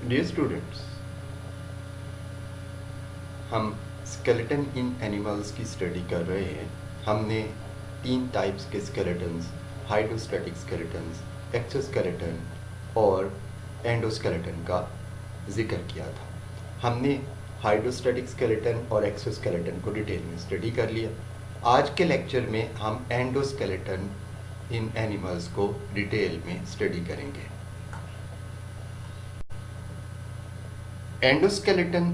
Dear students, हम skeleton इन animals की study कर रहे हैं। हमने 3 टाइप्स के स्केलेटन्स, हाइड्रोस्टैटिक स्केलेटन्स, एक्सोस्केलेटन और एंडोस्केलेटन का जिक्र किया था। हमने हाइड्रोस्टैटिक स्केलेटन और एक्सोस्केलेटन को डिटेल में स्टडी कर लिया। आज के लेक्चर में हम एंडोस्केलेटन इन एनिमल्स को डिटेल में स्टडी करेंगे। एंडोस्केलेटन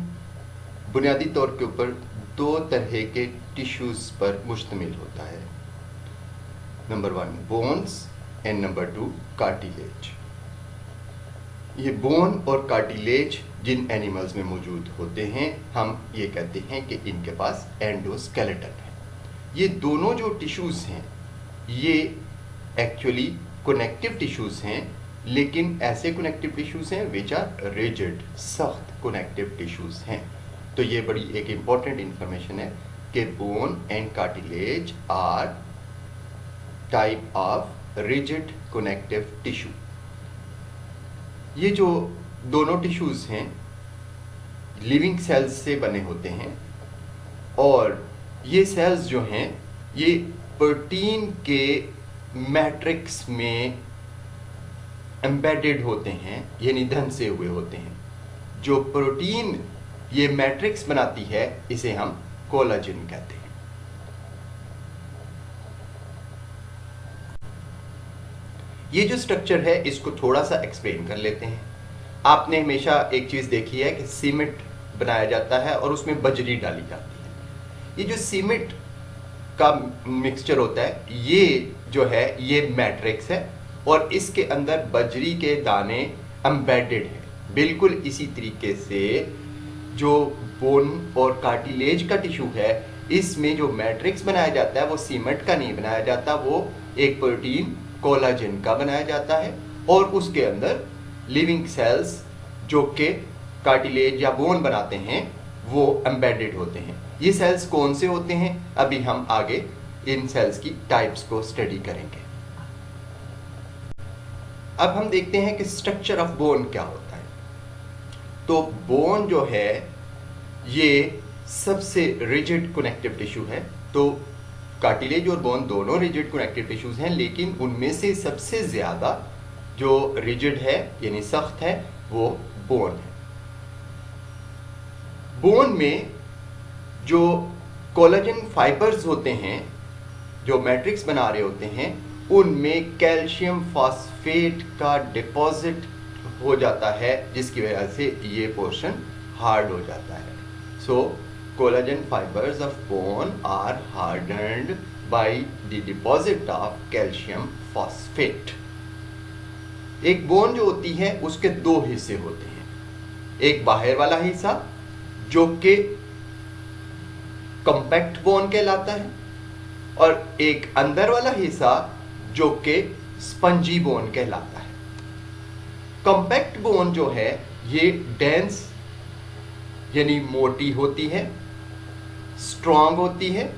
बुनियादी तौर के ऊपर 2 तरह के टिश्यूज़ पर मुश्तमिल होता है। Number 1 bones and number 2 cartilage. ये बोन और कार्टिलेज जिन एनिमल्स में मौजूद होते हैं, हम ये कहते हैं कि इनके पास एंडोस्केलेटन है। ये दोनों जो टिश्यूज़ हैं ये एक्चुअली कनेक्टिव टिश्यूज़ हैं, लेकिन ऐसे कनेक्टिव टिश्यूज़ हैं विच आर रिजिड, सख्त कनेक्टिव टिश्यूज़ हैं। तो ये बड़ी एक इम्पॉर्टेंट इंफॉर्मेशन है कि bone and cartilage are type of rigid connective tissue. ये जो दोनों टिश्यूज़ हैं लिविंग सेल्स से बने होते हैं और ये सेल्स जो हैं ये प्रोटीन के मैट्रिक्स में एम्बेडेड होते हैं, यानी धंसे हुए होते हैं। जो प्रोटीन ये मैट्रिक्स बनाती है इसे हम कोलाजन कहते हैं। ये जो स्ट्रक्चर है इसको थोड़ा सा एक्सप्लेन कर लेते हैं। आपने हमेशा एक चीज़ देखी है कि सीमेंट बनाया जाता है और उसमें बजरी डाली जाती है। ये जो सीमेंट का मिक्सचर होता है ये जो है ये मैट्रिक्स है और इसके अंदर बजरी के दाने एम्बेडेड हैं। बिल्कुल इसी तरीके से जो बोन और कार्टिलेज का टिश्यू है इसमें जो मैट्रिक्स बनाया जाता है वो सीमेंट का नहीं बनाया जाता, वो एक प्रोटीन कोलाजन का बनाया जाता है और उसके अंदर लिविंग सेल्स जो कि कार्टिलेज या बोन बनाते हैं वो एम्बेडेड होते हैं। ये सेल्स कौन से होते हैं अभी हम आगे इन सेल्स की टाइप्स को स्टडी करेंगे। अब हम देखते हैं कि स्ट्रक्चर ऑफ बोन क्या होता है। तो बोन जो है ये सबसे रिजिड कनेक्टिव टिश्यू है। तो कार्टिलेज और बोन दोनों रिजिड कनेक्टिव टिश्यूज हैं, लेकिन उनमें से सबसे ज़्यादा जो रिजिड है यानी सख्त है वो बोन है। बोन में जो कोलाजन फाइबर्स होते हैं जो मैट्रिक्स बना रहे होते हैं उनमें कैल्शियम फॉस्फेट का डिपॉजिट हो जाता है, जिसकी वजह से ये पोर्शन हार्ड हो जाता है। So collagen fibres of bone are hardened by the deposit of calcium phosphate. एक बोन जो होती है उसके 2 हिस्से होते हैं, एक बाहर वाला हिस्सा जो कि कॉम्पैक्ट बोन कहलाता है और एक अंदर वाला हिस्सा जो कि स्पंजी बोन कहलाता है। कॉम्पैक्ट बोन जो है ये डेंस यानी मोटी होती है, स्ट्रॉन्ग होती है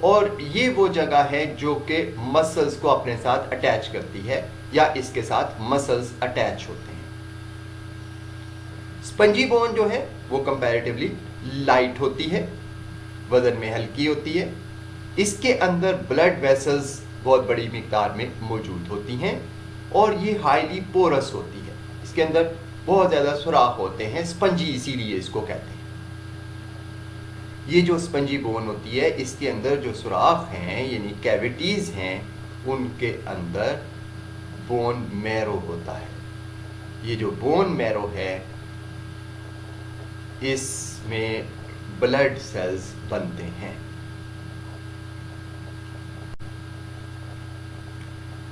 और ये वो जगह है जो कि मसल्स को अपने साथ अटैच करती है या इसके साथ मसल्स अटैच होते हैं। स्पंजी बोन जो है वो कंपैरेटिवली लाइट होती है, वजन में हल्की होती है। इसके अंदर ब्लड वेसल्स बहुत बड़ी मिकदार में मौजूद होती हैं और ये हाईली पोरस होती है। इसके अंदर बहुत ज़्यादा सुराख होते हैं, स्पंजी इसीलिए इसको कहते हैं। ये जो स्पंजी बोन होती है इसके अंदर जो सुराख हैं यानी कैविटीज़ हैं उनके अंदर बोन मैरो होता है। ये जो बोन मैरो है इसमें ब्लड सेल्स बनते हैं।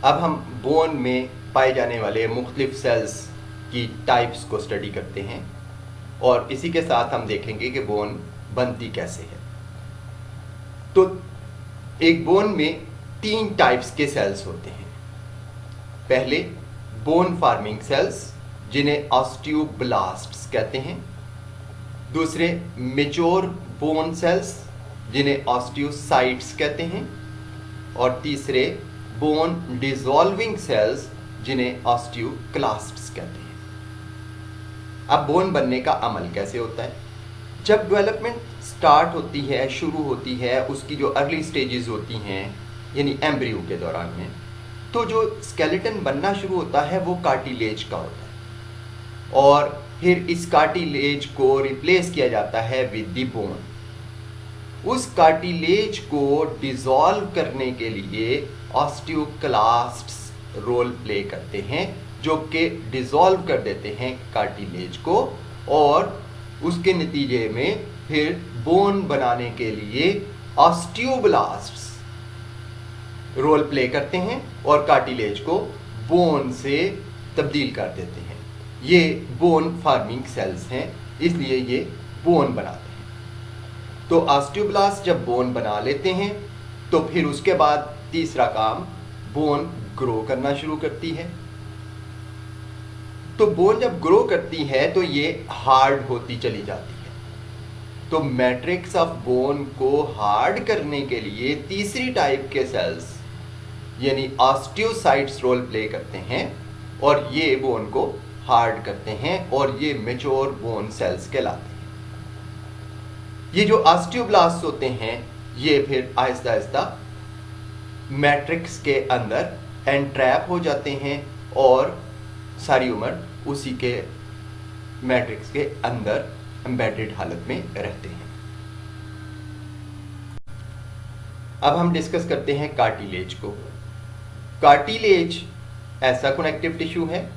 अब हम बोन में पाए जाने वाले मुख्तलिफ सेल्स की टाइप्स को स्टडी करते हैं और इसी के साथ हम देखेंगे कि बोन बनती कैसे है। तो एक बोन में 3 टाइप्स के सेल्स होते हैं। पहले बोन फार्मिंग सेल्स जिन्हें ऑस्टियोब्लास्ट्स कहते हैं, दूसरे मेच्योर बोन सेल्स जिन्हें ऑस्टियोसाइट्स कहते हैं और तीसरे बोन डिसॉल्विंग सेल्स जिन्हें ऑस्टियोक्लास्ट्स कहते हैं। अब बोन बनने का अमल कैसे होता है? जब डेवलपमेंट स्टार्ट होती है, शुरू होती है, उसकी जो अर्ली स्टेजेस होती हैं यानी एम्ब्रियो के दौरान में, तो जो स्केलेटन बनना शुरू होता है वो कार्टिलेज का होता है और फिर इस कार्टिलेज को रिप्लेस किया जाता है विद द बोन। उस कार्टिलेज को डिसॉल्व करने के लिए ऑस्टियोक्लास्ट्स रोल प्ले करते हैं, जो कि डिसॉल्व कर देते हैं कार्टिलेज को और उसके नतीजे में फिर बोन बनाने के लिए ऑस्टियोब्लास्ट्स रोल प्ले करते हैं और कार्टिलेज को बोन से तब्दील कर देते हैं। ये बोन फार्मिंग सेल्स हैं, इसलिए ये बोन बनाते हैं। तो ऑस्टियोब्लास्ट जब बोन बना लेते हैं तो फिर उसके बाद तीसरा काम, बोन ग्रो करना शुरू करती है। तो बोन जब ग्रो करती है तो ये हार्ड होती चली जाती है। तो मैट्रिक्स ऑफ बोन को हार्ड करने के लिए तीसरी टाइप के सेल्स यानी ऑस्टियोसाइट्स रोल प्ले करते हैं और ये बोन को हार्ड करते हैं और ये मैच्योर बोन सेल्स कहलाते हैं। ये जो ऑस्टियोब्लास्ट होते हैं ये फिर आहिस्ता आहिस्ता मैट्रिक्स के अंदर एंट्रैप हो जाते हैं और सारी उम्र उसी के मैट्रिक्स के अंदर एम्बेडेड हालत में रहते हैं। अब हम डिस्कस करते हैं कार्टिलेज को। कार्टिलेज ऐसा कनेक्टिव टिश्यू है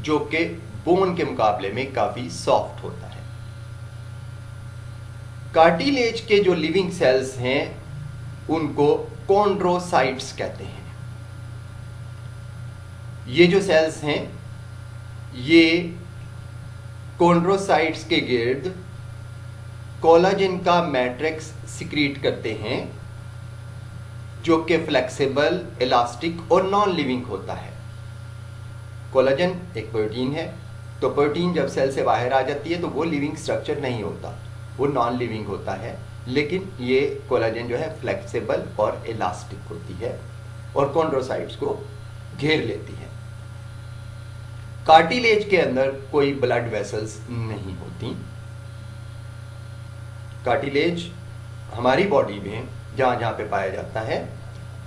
जो कि बोन के मुकाबले में काफी सॉफ्ट होता है। कार्टिलेज के जो लिविंग सेल्स हैं उनको कॉन्ड्रोसाइट्स कहते हैं। ये जो सेल्स हैं ये कॉन्ड्रोसाइट्स के गिर्द कोलाजन का मैट्रिक्स सिक्रीट करते हैं जो कि फ्लेक्सिबल, इलास्टिक और नॉन लिविंग होता है। कोलाजन एक प्रोटीन है, तो प्रोटीन जब सेल से बाहर आ जाती है तो वो लिविंग स्ट्रक्चर नहीं होता, वो नॉन लिविंग होता है। लेकिन ये कोलाजन जो है फ्लेक्सिबल और इलास्टिक होती है और कॉन्ड्रोसाइट्स को घेर लेती है। कार्टिलेज के अंदर कोई ब्लड वेसल्स नहीं होती। कार्टिलेज हमारी बॉडी में जहाँ जहाँ पे पाया जाता है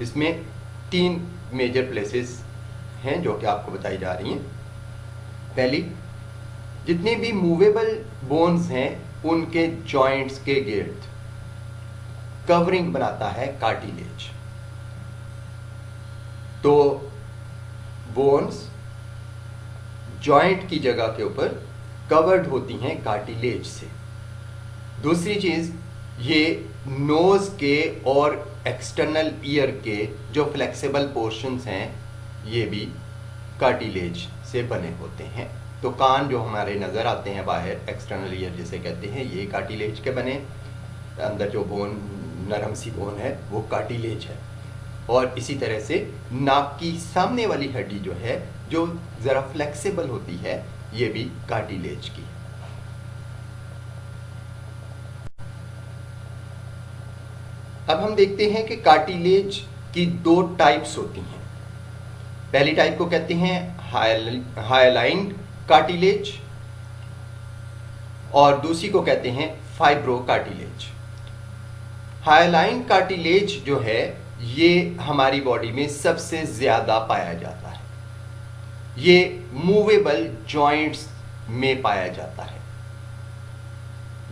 इसमें 3 मेजर प्लेसेस हैं जो कि आपको बताई जा रही हैं। पहली, जितने भी मूवेबल बोन्स हैं उनके जॉइंट्स के गिर्द कवरिंग बनाता है कार्टिलेज। तो बोन्स जॉइंट की जगह के ऊपर कवर्ड होती हैं कार्टिलेज से। दूसरी चीज, ये नोज के और एक्सटर्नल ईयर के जो फ्लेक्सिबल पोर्शंस हैं ये भी कार्टिलेज से बने होते हैं। तो कान जो हमारे नज़र आते हैं बाहर, एक्सटर्नल ईयर जिसे कहते हैं, ये कार्टिलेज के बने। अंदर जो बोन, नरम सी बोन है वो कार्टिलेज है। और इसी तरह से नाक की सामने वाली हड्डी जो है जो ज़रा फ्लेक्सिबल होती है ये भी कार्टिलेज की। अब हम देखते हैं कि कार्टिलेज की 2 टाइप्स होती हैं। पहली टाइप को कहते हैं हायालाइन कार्टिलेज और दूसरी को कहते हैं फाइब्रो कार्टिलेज। हायालाइन कार्टिलेज जो है ये हमारी बॉडी में सबसे ज्यादा पाया जाता है। ये मूवेबल जॉइंट्स में पाया जाता है।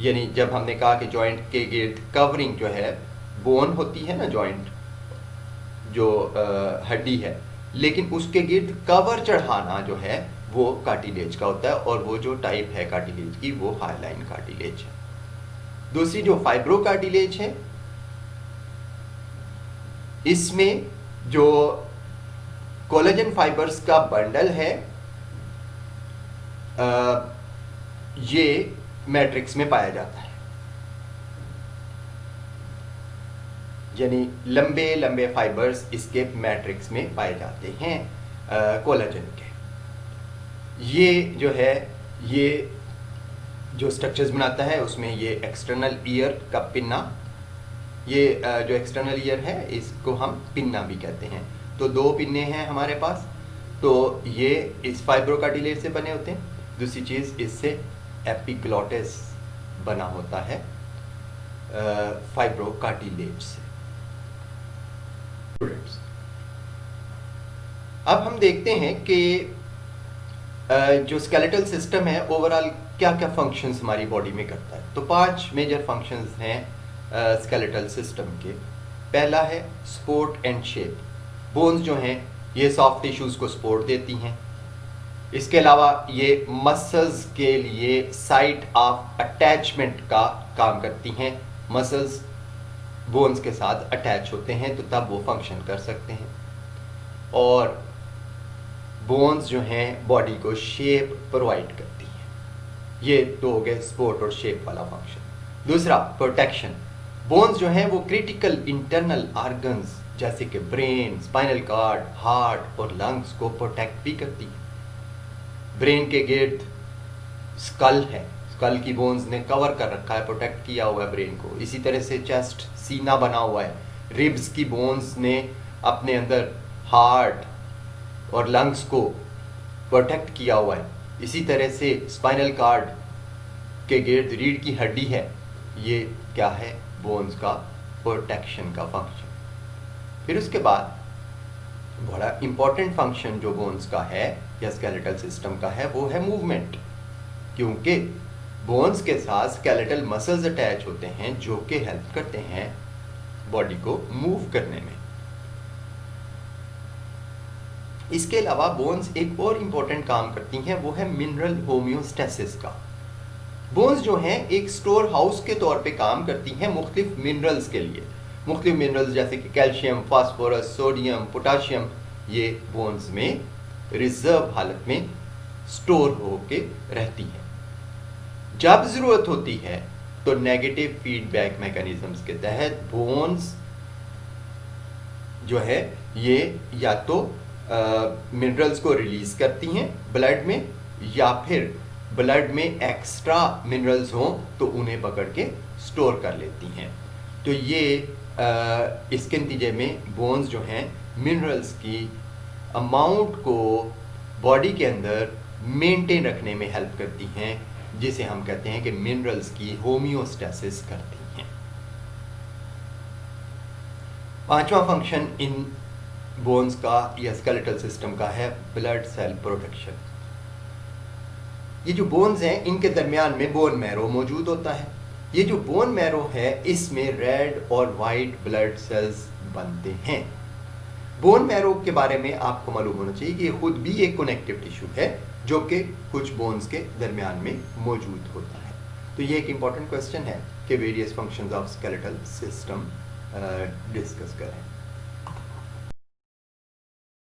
यानी जब हमने कहा कि जॉइंट के गिर्द कवरिंग जो है, बोन होती है ना जॉइंट जो हड्डी है, लेकिन उसके गिर्द कवर चढ़ाना जो है वो कार्टिलेज का होता है और वो जो टाइप है कार्टिलेज की वो हायालाइन कार्टिलेज है। दूसरी जो फाइब्रो कार्टिलेज है इसमें जो कोलेजन फाइबर्स का बंडल है ये मैट्रिक्स में पाया जाता है। यानी लंबे लंबे फाइबर्स इसके मैट्रिक्स में पाए जाते हैं कोलेजन के। ये जो है ये जो स्ट्रक्चर्स बनाता है उसमें ये एक्सटर्नल ईयर का पिन्ना, ये जो एक्सटर्नल ईयर है इसको हम पिन्ना भी कहते हैं। तो 2 पिन्ने हैं हमारे पास, तो ये इस फाइब्रो कार्टिलेज से बने होते हैं। दूसरी चीज़, इससे एपिग्लॉटिस बना होता है फाइब्रोकार्टिलेज से। अब हम देखते हैं कि जो स्केलेटल सिस्टम है ओवरऑल क्या क्या फंक्शंस हमारी बॉडी में करता है। तो 5 मेजर फंक्शंस हैं स्केलेटल सिस्टम के। पहला है सपोर्ट एंड शेप। बोन्स जो हैं ये सॉफ्ट टिश्यूज को सपोर्ट देती हैं। इसके अलावा ये मसल्स के लिए साइट ऑफ अटैचमेंट का काम करती हैं। मसल्स बोन्स के साथ अटैच होते हैं तो तब वो फंक्शन कर सकते हैं। और बोन्स जो हैं बॉडी को शेप प्रोवाइड करती हैं। ये तो हो गए सपोर्ट और शेप वाला फंक्शन। दूसरा प्रोटेक्शन। बोन्स जो हैं वो क्रिटिकल इंटरनल ऑर्गन्स जैसे कि ब्रेन, स्पाइनल कॉर्ड, हार्ट और लंग्स को प्रोटेक्ट भी करती हैं। ब्रेन के गिर्द स्कल है, स्कल की बोन्स ने कवर कर रखा है, प्रोटेक्ट किया हुआ है ब्रेन को। इसी तरह से चेस्ट, सीना बना हुआ है। रिब्स की बोन्स ने अपने अंदर हार्ट और लंग्स को प्रोटेक्ट किया हुआ है। इसी तरह से स्पाइनल कॉर्ड के गिर्द रीढ़ की हड्डी है। ये क्या है? बोन्स का प्रोटेक्शन का फंक्शन। फिर उसके बाद बड़ा इंपॉर्टेंट फंक्शन जो बोन्स का है या स्केलेटल सिस्टम का है वो है मूवमेंट, क्योंकि बोन्स के साथ स्केलेटल मसल्स अटैच होते हैं जो कि हेल्प करते हैं बॉडी को मूव करने में। इसके अलावा बोन्स एक और इंपॉर्टेंट काम करती हैं, वो है मिनरल होम्योस्टेसिस का। बोन्स जो हैं एक स्टोर हाउस के तौर पे काम करती हैं मुख्तलिफ मिनरल्स के लिए। मुख्तलिफ मिनरल्स जैसे कि कैल्शियम, फास्फोरस, सोडियम, पोटाशियम, ये बोन्स में रिजर्व हालत में स्टोर होके रहती हैं। जब ज़रूरत होती है तो नेगेटिव फीडबैक मैकेनिज्म्स के तहत बोन्स जो है ये या तो मिनरल्स को रिलीज करती हैं ब्लड में, या फिर ब्लड में एक्स्ट्रा मिनरल्स हों तो उन्हें पकड़ के स्टोर कर लेती हैं। तो ये इसके नतीजे में बोन्स जो हैं मिनरल्स की अमाउंट को बॉडी के अंदर मेंटेन रखने में हेल्प करती हैं, जिसे हम कहते हैं कि मिनरल्स की होम्योस्टेसिस करती हैं। पांचवा फंक्शन इन बोन्स का या स्केलेटल सिस्टम का है ब्लड सेल प्रोटेक्शन। ये जो बोन्स हैं इनके दरमियान में बोन मैरो मौजूद होता है। ये जो बोन मैरो है इसमें रेड और वाइट ब्लड सेल्स बनते हैं। बोन मैरो के बारे में आपको मालूम होना चाहिए कि ये खुद भी एक कनेक्टिव टिश्यू है जो कि कुछ बोन्स के दरमियान में मौजूद होता है। तो ये एक इंपॉर्टेंट क्वेश्चन है कि various functions of skeletal system discuss करें।